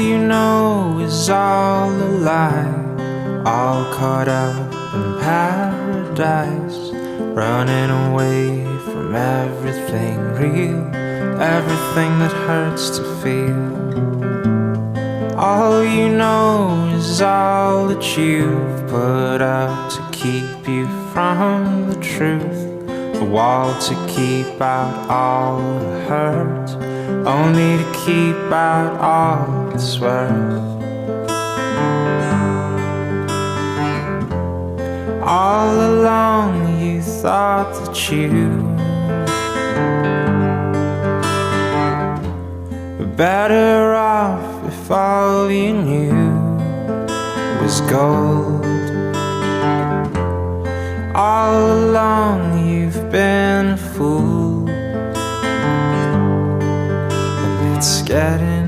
you know is all a lie, all caught up in paradise, running away from everything real, everything that hurts to feel. All you know is all that you've put up to keep you from the truth, a wall to keep out all the hurt, only to keep out all that's worth. All along you thought that you were better off if all you knew was gold. All along you've been a fool, and it's getting